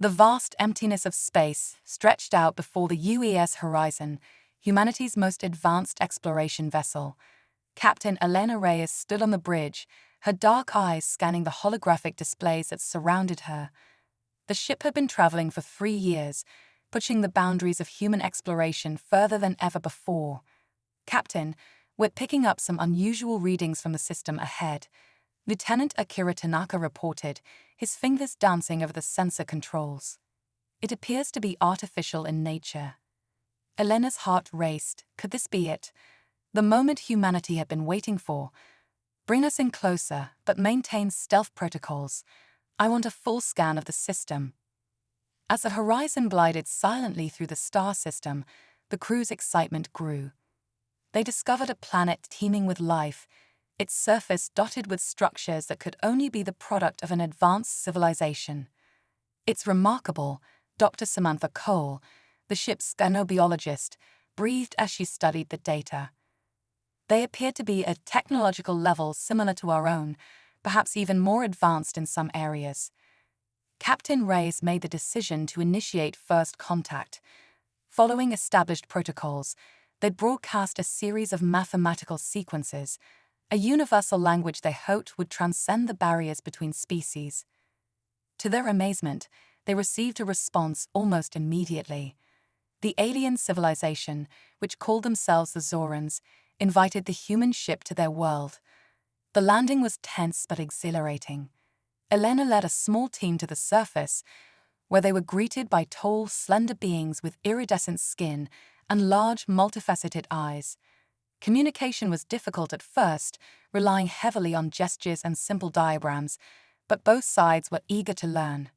The vast emptiness of space stretched out before the UES horizon, humanity's most advanced exploration vessel. Captain Elena Reyes stood on the bridge, her dark eyes scanning the holographic displays that surrounded her. The ship had been traveling for 3 years, pushing the boundaries of human exploration further than ever before. "Captain, we're picking up some unusual readings from the system ahead," Lieutenant Akira Tanaka reported, his fingers dancing over the sensor controls. "It appears to be artificial in nature." Elena's heart raced. Could this be it? The moment humanity had been waiting for. "Bring us in closer, but maintain stealth protocols. I want a full scan of the system." As the horizon glided silently through the star system, the crew's excitement grew. They discovered a planet teeming with life, its surface dotted with structures that could only be the product of an advanced civilization. "It's remarkable," Dr. Samantha Cole, the ship's xenobiologist, breathed as she studied the data. "They appear to be at technological levels similar to our own, perhaps even more advanced in some areas." Captain Reyes made the decision to initiate first contact. Following established protocols, they'd broadcast a series of mathematical sequences, a universal language they hoped would transcend the barriers between species. To their amazement, they received a response almost immediately. The alien civilization, which called themselves the Zorans, invited the human ship to their world. The landing was tense but exhilarating. Elena led a small team to the surface, where they were greeted by tall, slender beings with iridescent skin and large, multifaceted eyes. Communication was difficult at first, relying heavily on gestures and simple diagrams, but both sides were eager to learn.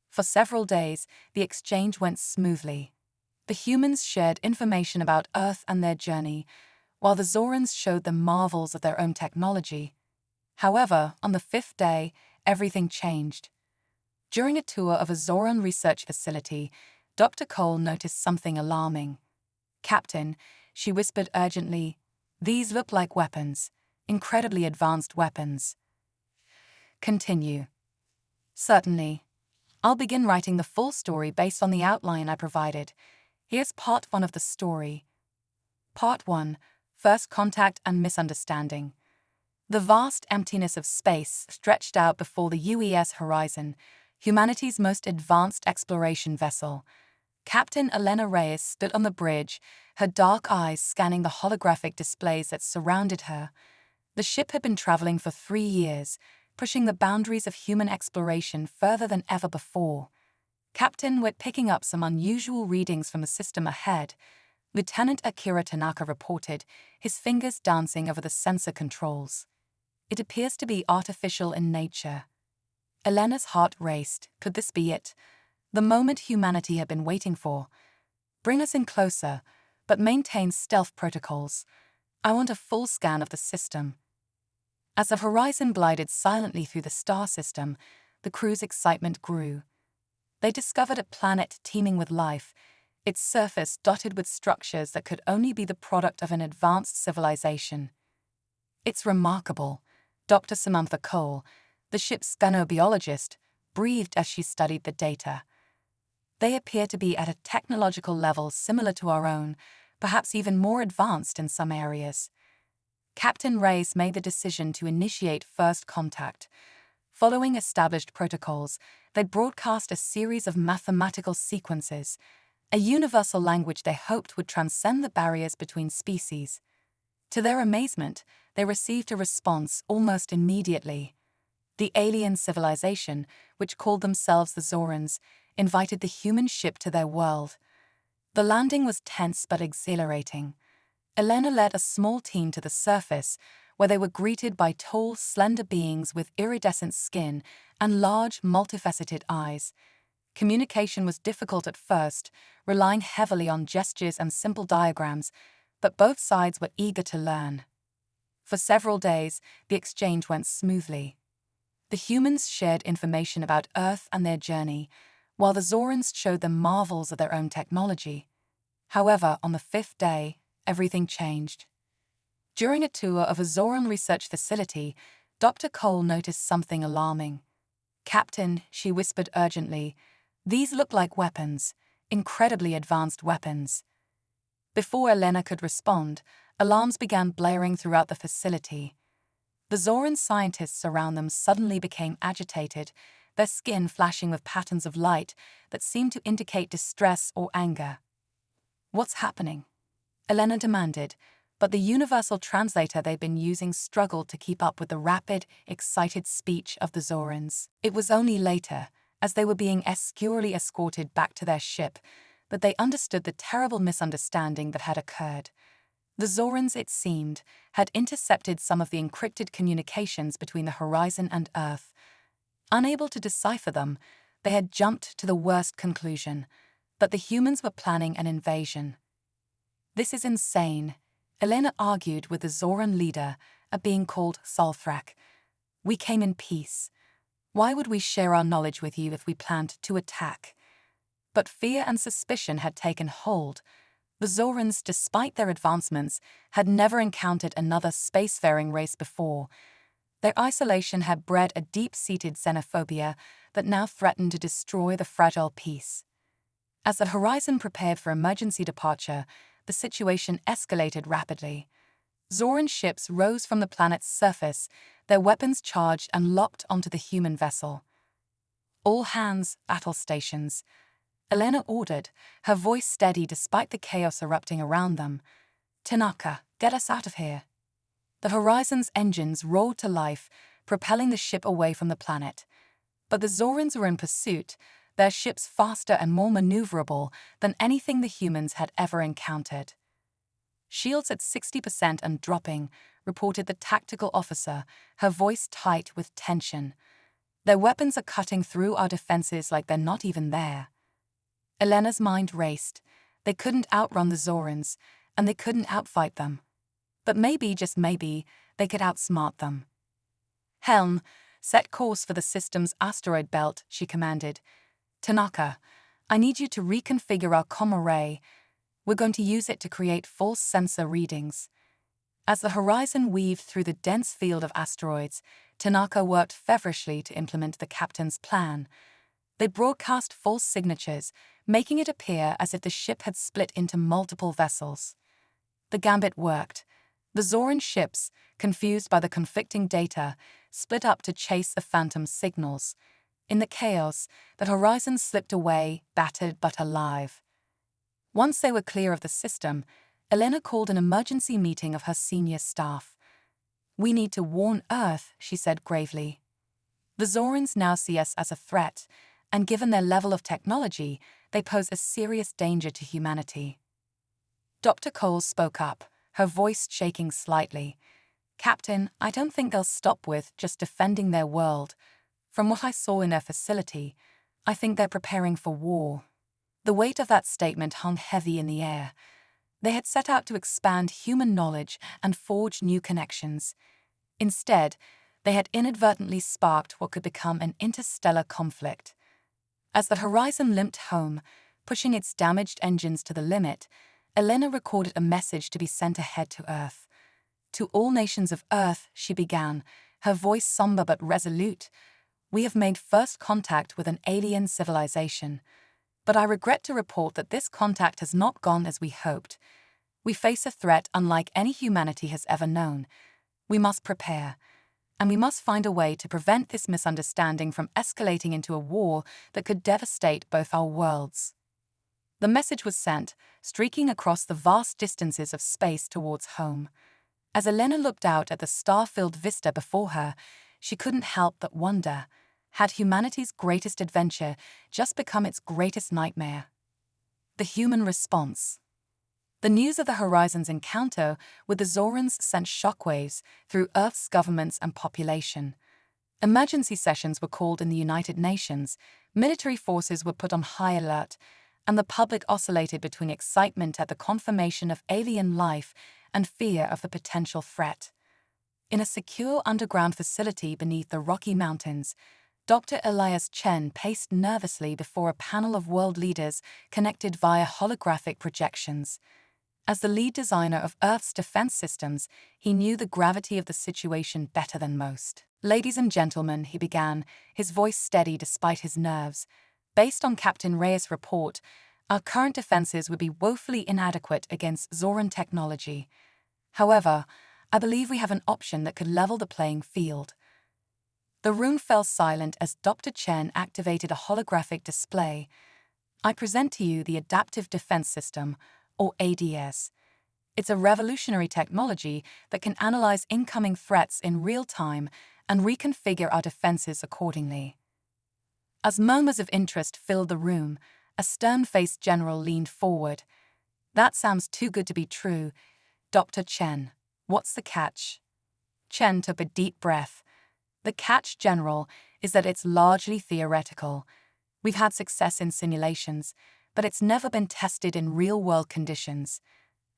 For several days, the exchange went smoothly. The humans shared information about Earth and their journey, while the Zorans showed them marvels of their own technology. However, on the 5th day, everything changed. During a tour of a Zoran research facility, Dr. Cole noticed something alarming. "Captain," she whispered urgently, "these look like weapons, incredibly advanced weapons." "Continue." "Certainly. I'll begin writing the full story based on the outline I provided. Here's part 1 of the story. Part 1: First Contact and Misunderstanding. The vast emptiness of space stretched out before the UES horizon, humanity's most advanced exploration vessel. Captain Elena Reyes stood on the bridge, her dark eyes scanning the holographic displays that surrounded her. The ship had been traveling for 3 years, pushing the boundaries of human exploration further than ever before. "Captain, we're picking up some unusual readings from the system ahead," Lieutenant Akira Tanaka reported, his fingers dancing over the sensor controls. "It appears to be artificial in nature." Elena's heart raced. Could this be it? The moment humanity had been waiting for. "Bring us in closer, but maintain stealth protocols. I want a full scan of the system." As the horizon glided silently through the star system, the crew's excitement grew. They discovered a planet teeming with life, its surface dotted with structures that could only be the product of an advanced civilization. "It's remarkable," Dr. Samantha Cole, the ship's xenobiologist, breathed as she studied the data. "They appear to be at a technological level similar to our own, perhaps even more advanced in some areas." Captain Reyes made the decision to initiate first contact. Following established protocols, they'd broadcast a series of mathematical sequences, a universal language they hoped would transcend the barriers between species. To their amazement, they received a response almost immediately. The alien civilization, which called themselves the Zorans, invited the human ship to their world. The landing was tense but exhilarating. Elena led a small team to the surface, where they were greeted by tall, slender beings with iridescent skin and large, multifaceted eyes. Communication was difficult at first, relying heavily on gestures and simple diagrams, but both sides were eager to learn. For several days, the exchange went smoothly. The humans shared information about Earth and their journey, while the Zorans showed them marvels of their own technology. However, on the 5th day, everything changed. During a tour of a Zoran research facility, Dr. Cole noticed something alarming. "Captain," she whispered urgently, These look like weapons, incredibly advanced weapons. Before Elena could respond, alarms began blaring throughout the facility. The Zoran scientists around them suddenly became agitated, their skin flashing with patterns of light that seemed to indicate distress or anger. "What's happening?" Elena demanded, but the universal translator they'd been using struggled to keep up with the rapid, excited speech of the Zorans. It was only later, as they were being securely escorted back to their ship, that they understood the terrible misunderstanding that had occurred. The Zorans, it seemed, had intercepted some of the encrypted communications between the Horizon and Earth. Unable to decipher them, they had jumped to the worst conclusion, that the humans were planning an invasion. "This is insane," Elena argued with the Zoran leader, a being called Sulthrak. "We came in peace. Why would we share our knowledge with you if we planned to attack?" But fear and suspicion had taken hold. The Zorans, despite their advancements, had never encountered another spacefaring race before. Their isolation had bred a deep-seated xenophobia that now threatened to destroy the fragile peace. As the Horizon prepared for emergency departure, the situation escalated rapidly. Zoran ships rose from the planet's surface, their weapons charged and locked onto the human vessel. "All hands, battle stations," Elena ordered, her voice steady despite the chaos erupting around them. "Tanaka, get us out of here." The Horizon's engines roared to life, propelling the ship away from the planet. But the Zorans were in pursuit, their ships faster and more maneuverable than anything the humans had ever encountered. "Shields at 60% and dropping," reported the tactical officer, her voice tight with tension. "Their weapons are cutting through our defenses like they're not even there." Elena's mind raced. They couldn't outrun the Zorans, and they couldn't outfight them. But maybe, just maybe, they could outsmart them. "Helm, set course for the system's asteroid belt," she commanded. "Tanaka, I need you to reconfigure our comm array. We're going to use it to create false sensor readings." As the Horizon weaved through the dense field of asteroids, Tanaka worked feverishly to implement the captain's plan. They broadcast false signatures, making it appear as if the ship had split into multiple vessels. The gambit worked. The Zoran ships, confused by the conflicting data, split up to chase the phantom signals. In the chaos, the Horizon slipped away, battered but alive. Once they were clear of the system, Elena called an emergency meeting of her senior staff. "We need to warn Earth," she said gravely. "The Zorans now see us as a threat, and given their level of technology, they pose a serious danger to humanity." Dr. Cole spoke up, her voice shaking slightly. "Captain, I don't think they'll stop with just defending their world. From what I saw in their facility, I think they're preparing for war." The weight of that statement hung heavy in the air. They had set out to expand human knowledge and forge new connections. Instead, they had inadvertently sparked what could become an interstellar conflict. As the Horizon limped home, pushing its damaged engines to the limit, Elena recorded a message to be sent ahead to Earth. "To all nations of Earth," she began, her voice somber but resolute, "we have made first contact with an alien civilization. But I regret to report that this contact has not gone as we hoped. We face a threat unlike any humanity has ever known. We must prepare. And we must find a way to prevent this misunderstanding from escalating into a war that could devastate both our worlds." The message was sent, streaking across the vast distances of space towards home. As Elena looked out at the star-filled vista before her, she couldn't help but wonder, had humanity's greatest adventure just become its greatest nightmare? The human response. The news of the Horizon's encounter with the Zorans sent shockwaves through Earth's governments and population. Emergency sessions were called in the United Nations, military forces were put on high alert, and the public oscillated between excitement at the confirmation of alien life and fear of the potential threat. In a secure underground facility beneath the Rocky Mountains, Dr. Elias Chen paced nervously before a panel of world leaders connected via holographic projections. As the lead designer of Earth's defense systems, he knew the gravity of the situation better than most. "Ladies and gentlemen," he began, his voice steady despite his nerves, Based on Captain Reyes' report, our current defenses would be woefully inadequate against Zoran technology. However, I believe we have an option that could level the playing field. The room fell silent as Dr. Chen activated a holographic display. I present to you the Adaptive Defense System, or ADS. It's a revolutionary technology that can analyze incoming threats in real time and reconfigure our defenses accordingly. As murmurs of interest filled the room, a stern-faced general leaned forward. "That sounds too good to be true. Dr. Chen, what's the catch?" Chen took a deep breath. "The catch, General, is that it's largely theoretical. We've had success in simulations, but it's never been tested in real-world conditions.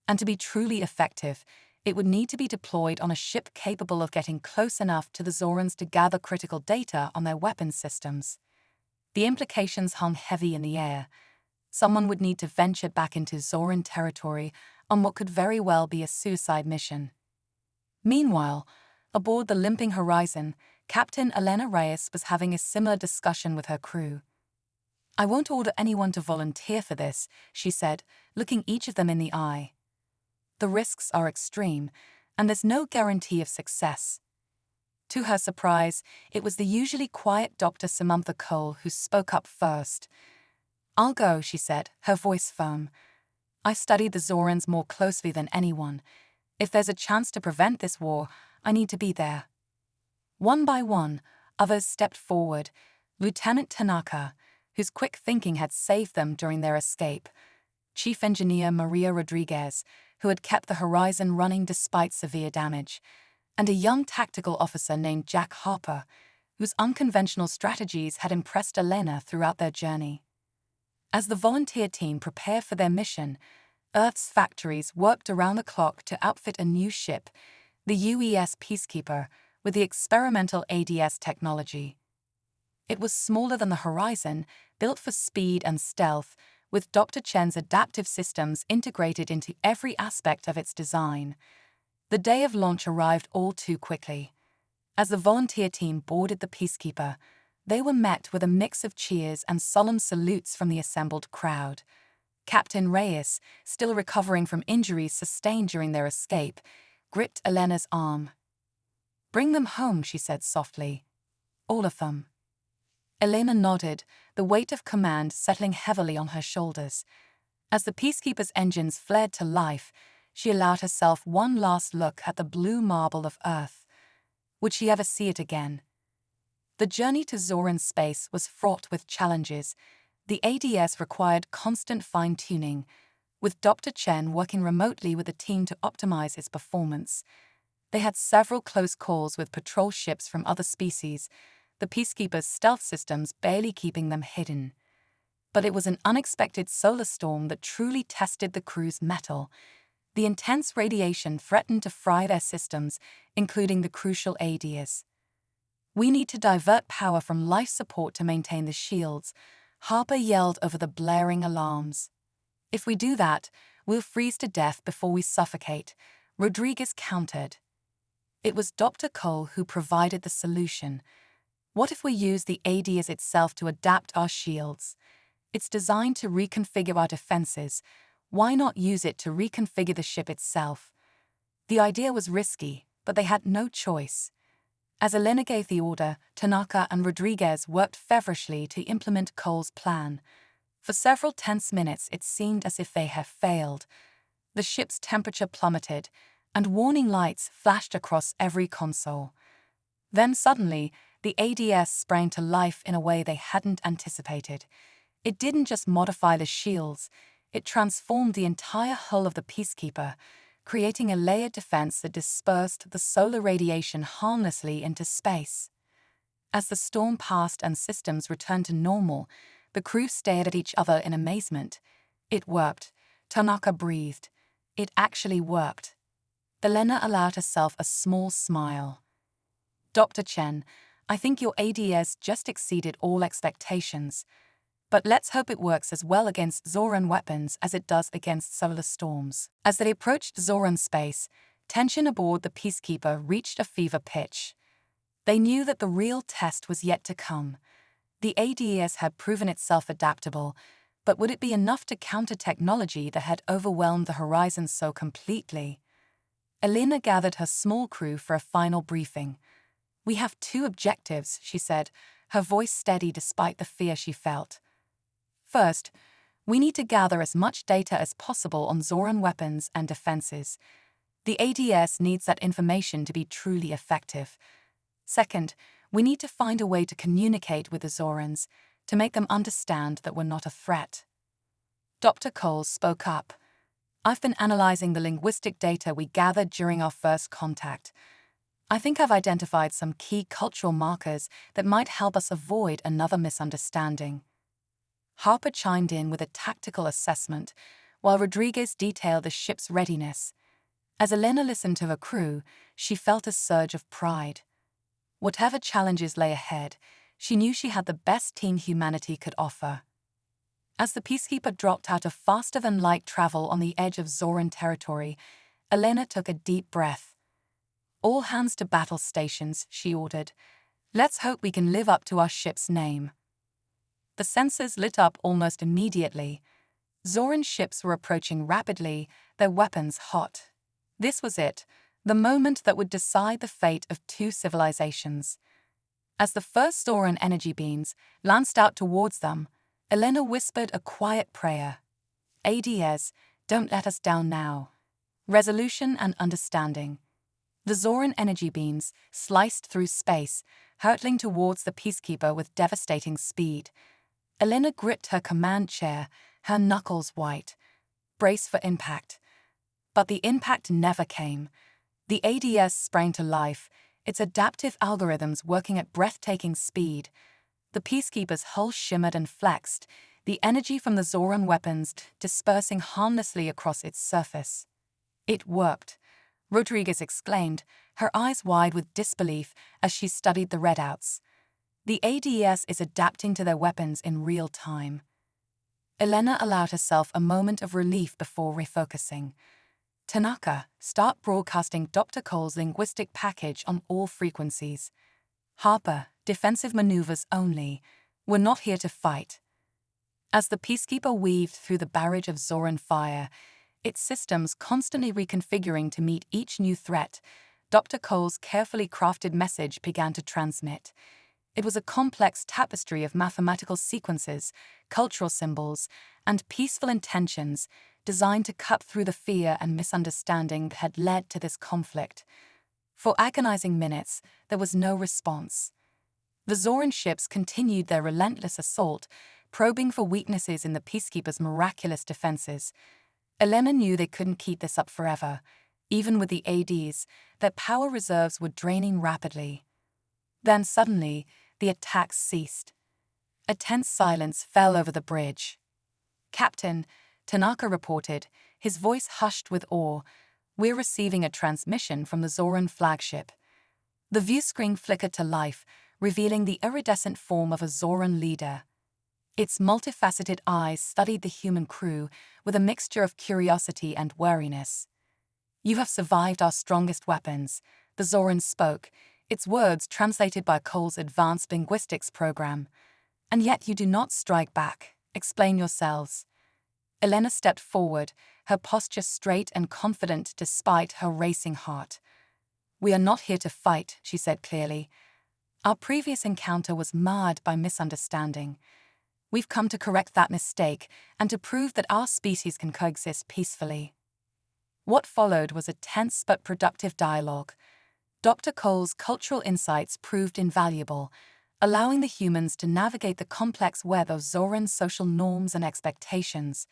And to be truly effective, it would need to be deployed on a ship capable of getting close enough to the Zorans to gather critical data on their weapons systems." The implications hung heavy in the air. Someone would need to venture back into Zoran territory on what could very well be a suicide mission. Meanwhile, aboard the limping Horizon, Captain Elena Reyes was having a similar discussion with her crew. "I won't order anyone to volunteer for this," she said, looking each of them in the eye. "The risks are extreme, and there's no guarantee of success." To her surprise, it was the usually quiet Dr. Samantha Cole who spoke up first. "I'll go," she said, her voice firm. "I've studied the Zorans more closely than anyone. If there's a chance to prevent this war, I need to be there." One by one, others stepped forward. Lieutenant Tanaka, whose quick thinking had saved them during their escape. Chief Engineer Maria Rodriguez, who had kept the Horizon running despite severe damage. And a young tactical officer named Jack Harper, whose unconventional strategies had impressed Elena throughout their journey. As the volunteer team prepared for their mission, Earth's factories worked around the clock to outfit a new ship, the UES Peacekeeper, with the experimental ADS technology. It was smaller than the Horizon, built for speed and stealth, with Dr. Chen's adaptive systems integrated into every aspect of its design. The day of launch arrived all too quickly. As the volunteer team boarded the Peacekeeper, they were met with a mix of cheers and solemn salutes from the assembled crowd. Captain Reyes, still recovering from injuries sustained during their escape, gripped Elena's arm. "Bring them home," she said softly. "All of them." Elena nodded, the weight of command settling heavily on her shoulders. As the Peacekeeper's engines flared to life, she allowed herself one last look at the blue marble of Earth. Would she ever see it again? The journey to Zoran space was fraught with challenges. The ADS required constant fine-tuning, with Dr. Chen working remotely with the team to optimize its performance. They had several close calls with patrol ships from other species, the Peacekeeper's stealth systems barely keeping them hidden. But it was an unexpected solar storm that truly tested the crew's mettle. The intense radiation threatened to fry their systems, including the crucial ADS. "We need to divert power from life support to maintain the shields," Harper yelled over the blaring alarms. "If we do that, we'll freeze to death before we suffocate," Rodriguez countered. It was Dr. Cole who provided the solution. "What if we use the ADS itself to adapt our shields? It's designed to reconfigure our defenses. Why not use it to reconfigure the ship itself?" The idea was risky, but they had no choice. As Elena gave the order, Tanaka and Rodriguez worked feverishly to implement Cole's plan. For several tense minutes it seemed as if they had failed. The ship's temperature plummeted, and warning lights flashed across every console. Then suddenly, the ADS sprang to life in a way they hadn't anticipated. It didn't just modify the shields, it transformed the entire hull of the Peacekeeper, creating a layered defense that dispersed the solar radiation harmlessly into space. As the storm passed and systems returned to normal, the crew stared at each other in amazement. It worked. Tanaka breathed. It actually worked. Elena allowed herself a small smile. "Dr. Chen, I think your ADS just exceeded all expectations. But let's hope it works as well against Zoran weapons as it does against solar storms." As they approached Zoran space, tension aboard the Peacekeeper reached a fever pitch. They knew that the real test was yet to come. The ADES had proven itself adaptable, but would it be enough to counter technology that had overwhelmed the horizon so completely? Elena gathered her small crew for a final briefing. "We have two objectives," she said, her voice steady despite the fear she felt. "First, we need to gather as much data as possible on Zoran weapons and defenses. The ADS needs that information to be truly effective. Second, we need to find a way to communicate with the Zorans, to make them understand that we're not a threat." Dr. Coles spoke up. "I've been analyzing the linguistic data we gathered during our first contact. I think I've identified some key cultural markers that might help us avoid another misunderstanding." Harper chimed in with a tactical assessment, while Rodriguez detailed the ship's readiness. As Elena listened to her crew, she felt a surge of pride. Whatever challenges lay ahead, she knew she had the best team humanity could offer. As the Peacekeeper dropped out of faster-than-light travel on the edge of Zoran territory, Elena took a deep breath. "All hands to battle stations," she ordered. "Let's hope we can live up to our ship's name." The sensors lit up almost immediately. Zoran ships were approaching rapidly, their weapons hot. This was it, the moment that would decide the fate of two civilizations. As the first Zoran energy beams lanced out towards them, Elena whispered a quiet prayer. "ADS, don't let us down now." Resolution and understanding. The Zoran energy beams sliced through space, hurtling towards the Peacekeeper with devastating speed. Elena gripped her command chair, her knuckles white. Brace for impact. But the impact never came. The ADS sprang to life, its adaptive algorithms working at breathtaking speed. The Peacekeeper's hull shimmered and flexed, the energy from the Zoran weapons dispersing harmlessly across its surface. "It worked," Rodriguez exclaimed, her eyes wide with disbelief as she studied the readouts. "The ADS is adapting to their weapons in real time." Elena allowed herself a moment of relief before refocusing. "Tanaka, start broadcasting Dr. Cole's linguistic package on all frequencies. Harper, defensive maneuvers only. We're not here to fight." As the Peacekeeper weaved through the barrage of Zoran fire, its systems constantly reconfiguring to meet each new threat, Dr. Cole's carefully crafted message began to transmit. It was a complex tapestry of mathematical sequences, cultural symbols, and peaceful intentions designed to cut through the fear and misunderstanding that had led to this conflict. For agonizing minutes, there was no response. The Zoran ships continued their relentless assault, probing for weaknesses in the Peacekeeper's miraculous defenses. Elena knew they couldn't keep this up forever. Even with the ADs, their power reserves were draining rapidly. Then suddenly, the attacks ceased. A tense silence fell over the bridge. "Captain," Tanaka reported, his voice hushed with awe, "we're receiving a transmission from the Zoran flagship." The viewscreen flickered to life, revealing the iridescent form of a Zoran leader. Its multifaceted eyes studied the human crew with a mixture of curiosity and wariness. "You have survived our strongest weapons," the Zoran spoke, its words translated by Cole's advanced linguistics program. "And yet you do not strike back. Explain yourselves." Elena stepped forward, her posture straight and confident despite her racing heart. "We are not here to fight," she said clearly. "Our previous encounter was marred by misunderstanding. We've come to correct that mistake and to prove that our species can coexist peacefully." What followed was a tense but productive dialogue. Dr. Cole's cultural insights proved invaluable, allowing the humans to navigate the complex web of Zoran social norms and expectations.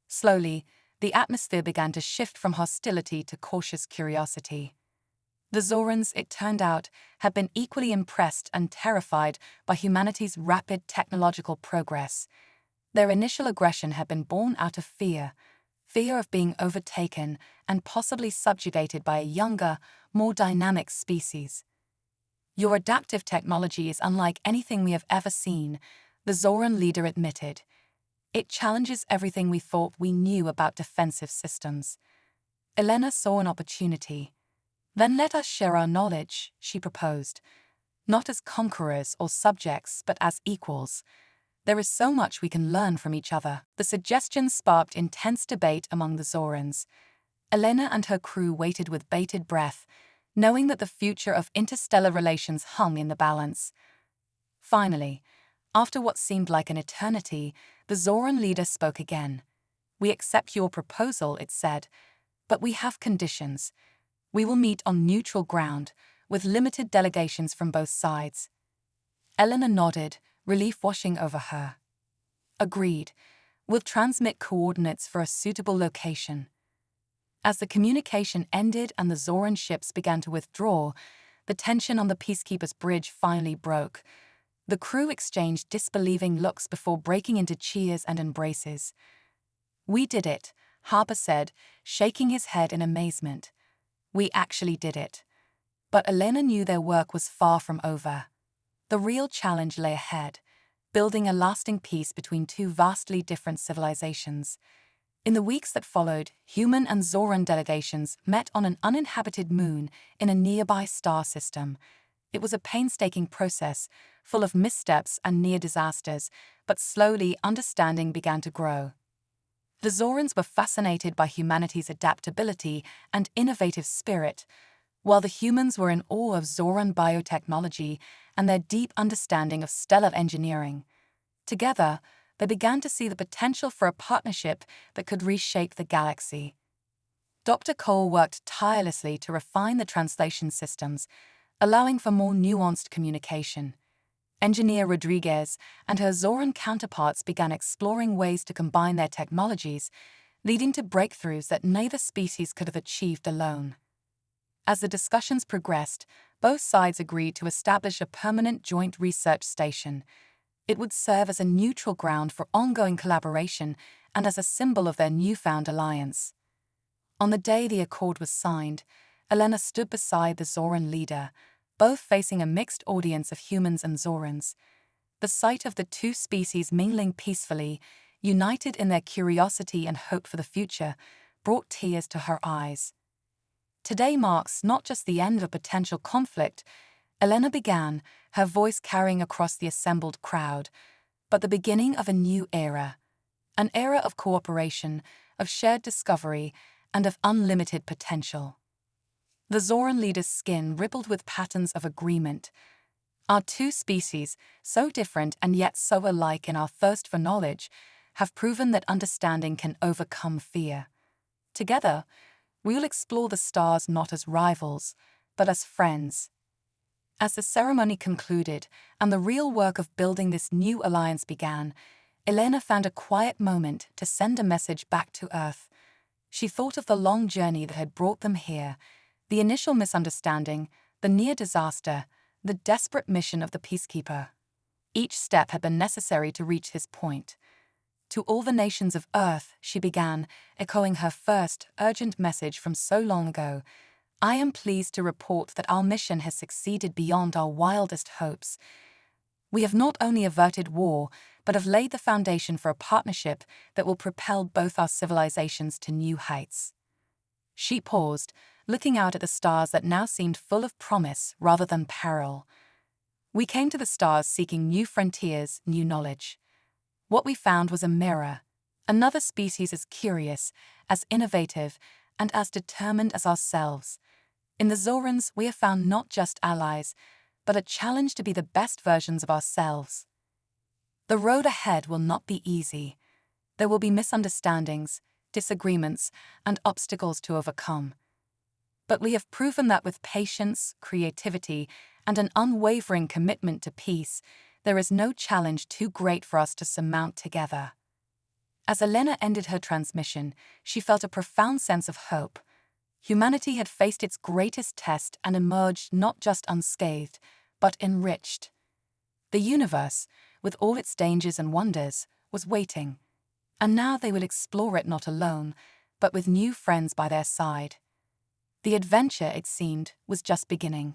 Slowly, the atmosphere began to shift from hostility to cautious curiosity. The Zorans, it turned out, had been equally impressed and terrified by humanity's rapid technological progress. Their initial aggression had been born out of fear of being overtaken and possibly subjugated by a younger, more dynamic species. "Your adaptive technology is unlike anything we have ever seen," the Zoran leader admitted. "It challenges everything we thought we knew about defensive systems." Elena saw an opportunity. "Then let us share our knowledge," she proposed. not as conquerors or subjects, but as equals. There is so much we can learn from each other. The suggestion sparked intense debate among the Zorans. Elena and her crew waited with bated breath, knowing that the future of interstellar relations hung in the balance. Finally, after what seemed like an eternity, the Zoran leader spoke again. "We accept your proposal," it said, "but we have conditions. We will meet on neutral ground, with limited delegations from both sides." Elena nodded, relief washing over her. "Agreed. We'll transmit coordinates for a suitable location." As the communication ended and the Zoran ships began to withdraw, the tension on the Peacekeeper's bridge finally broke. The crew exchanged disbelieving looks before breaking into cheers and embraces. "We did it," Harper said, shaking his head in amazement. "We actually did it." But Elena knew their work was far from over. The real challenge lay ahead, building a lasting peace between two vastly different civilizations. In the weeks that followed, human and Zoran delegations met on an uninhabited moon in a nearby star system. It was a painstaking process, full of missteps and near disasters, but slowly understanding began to grow. The Zorans were fascinated by humanity's adaptability and innovative spirit, while the humans were in awe of Zoran biotechnology and their deep understanding of stellar engineering. Together, they began to see the potential for a partnership that could reshape the galaxy. Dr. Cole worked tirelessly to refine the translation systems, allowing for more nuanced communication. Engineer Rodriguez and her Zoran counterparts began exploring ways to combine their technologies, leading to breakthroughs that neither species could have achieved alone. As the discussions progressed, both sides agreed to establish a permanent joint research station. It would serve as a neutral ground for ongoing collaboration and as a symbol of their newfound alliance. On the day the accord was signed, Elena stood beside the Zoran leader, both facing a mixed audience of humans and Zorans. The sight of the two species mingling peacefully, united in their curiosity and hope for the future, brought tears to her eyes. "Today marks not just the end of a potential conflict," Elena began, her voice carrying across the assembled crowd, "but the beginning of a new era. An era of cooperation, of shared discovery, and of unlimited potential." The Zoran leader's skin rippled with patterns of agreement. "Our two species, so different and yet so alike in our thirst for knowledge, have proven that understanding can overcome fear. Together, we will explore the stars not as rivals, but as friends." As the ceremony concluded and the real work of building this new alliance began, Elena found a quiet moment to send a message back to Earth. She thought of the long journey that had brought them here, the initial misunderstanding, the near disaster, the desperate mission of the Peacekeeper. Each step had been necessary to reach this point. "To all the nations of Earth," she began, echoing her first, urgent message from so long ago, "I am pleased to report that our mission has succeeded beyond our wildest hopes. We have not only averted war, but have laid the foundation for a partnership that will propel both our civilizations to new heights." She paused, looking out at the stars that now seemed full of promise rather than peril. "We came to the stars seeking new frontiers, new knowledge. What we found was a mirror, another species as curious, as innovative, and as determined as ourselves. In the Zorans, we have found not just allies, but a challenge to be the best versions of ourselves. The road ahead will not be easy. There will be misunderstandings, disagreements, and obstacles to overcome. But we have proven that with patience, creativity, and an unwavering commitment to peace, there is no challenge too great for us to surmount together." As Elena ended her transmission, she felt a profound sense of hope. Humanity had faced its greatest test and emerged not just unscathed, but enriched. The universe, with all its dangers and wonders, was waiting. And now they would explore it not alone, but with new friends by their side. The adventure, it seemed, was just beginning.